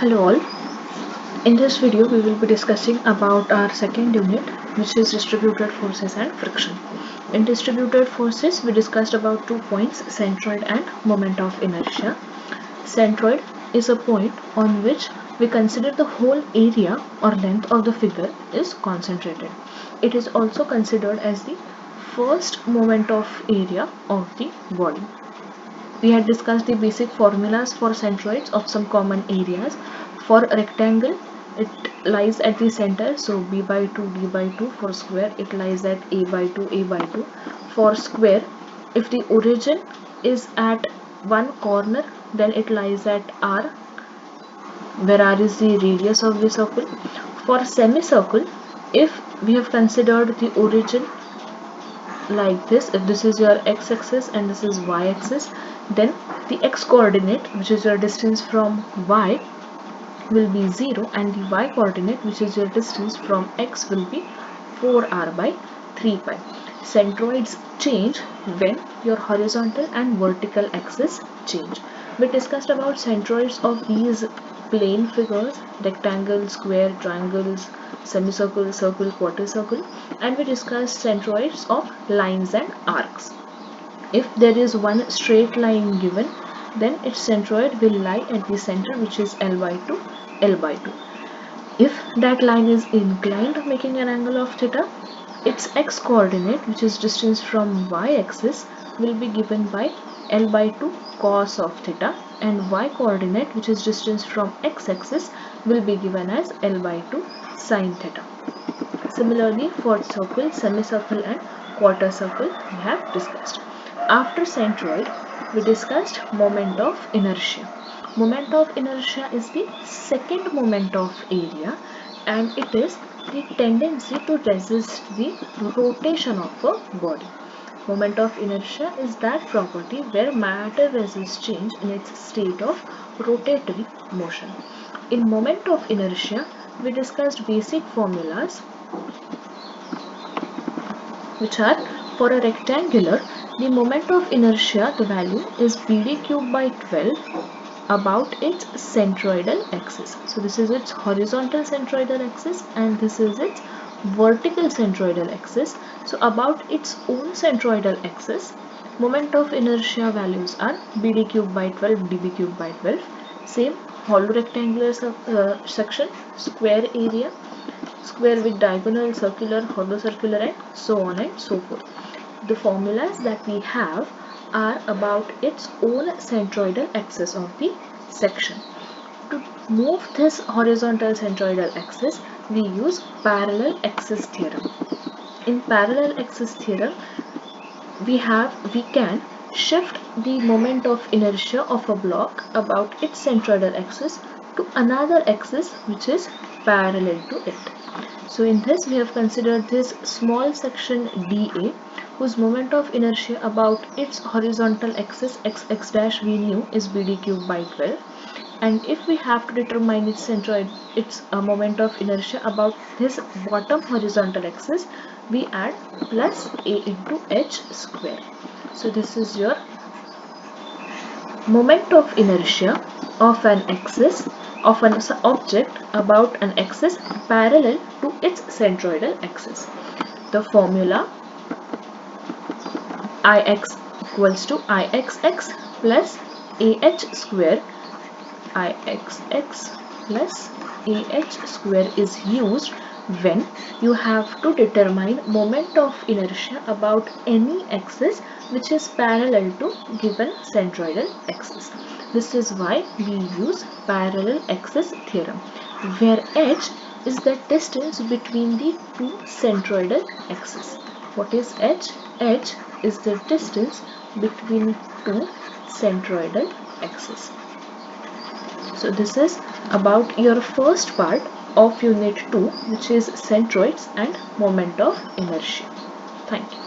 Hello all. In this video we will be discussing about our second unit, which is distributed forces and friction. In distributed forces we discussed about 2 points, centroid and moment of inertia. Centroid is a point on which we consider the whole area or length of the figure is concentrated. It is also considered as the first moment of area of the body. We had discussed the basic formulas for centroids of some common areas. For rectangle, it lies at the center, so b by 2 d by 2. For square, it lies at a by 2 a by 2. For square, if the origin is at one corner, then it lies at r, where r is the radius of the circle. For semicircle, if we have considered the origin like this, if this is your x-axis and this is y-axis, then the x coordinate, which is your distance from y, will be 0, and the y coordinate, which is your distance from x, will be 4r by 3 pi. Centroids change when your horizontal and vertical axis change. We discussed about centroids of these plane figures: rectangle, square, triangles, semicircle, circle, quarter-circle, and we discussed centroids of lines and arcs. If there is one straight line given, then its centroid will lie at the center, which is L by 2, L by 2. If that line is inclined, making an angle of theta, its x coordinate, which is distance from y axis, will be given by L by 2 cos of theta, and y coordinate, which is distance from x axis, will be given as L by 2 sin theta. Similarly, for circle, semicircle and quarter circle we have discussed. After centroid, we discussed moment of inertia. Moment of inertia is the second moment of area, and it is the tendency to resist the rotation of a body. Moment of inertia is that property where matter resists change in its state of rotatory motion. In moment of inertia, we discussed basic formulas, which are: for a rectangular, the moment of inertia, the value is bd cube by 12 about its centroidal axis. So this is its horizontal centroidal axis and this is its vertical centroidal axis. So about its own centroidal axis, moment of inertia values are bd cube by 12, db cube by 12. Same hollow rectangular section, square area, square with diagonal, circular, hollow circular, and so on and so forth. The formulas that we have are about its own centroidal axis of the section. To move this horizontal centroidal axis, we use parallel axis theorem. In parallel axis theorem, we can shift the moment of inertia of a block about its centroidal axis to another axis which is parallel to it. So in this we have considered this small section dA, whose moment of inertia about its horizontal axis x dash we knew is bd cube by 12, and if we have to determine its centroid, its moment of inertia about this bottom horizontal axis, we add plus a into h square. So this is your moment of inertia of an axis of an object about an axis parallel to its centroidal axis. The formula: Ix equals to Ixx plus AH square. Ixx plus AH square is used when you have to determine moment of inertia about any axis which is parallel to given centroidal axis. This is why we use parallel axis theorem, where h is the distance between the two centroidal axes. What is h? H is the distance between two centroidal axes. So this is about your first part of unit 2, which is centroids and moment of inertia. Thank you.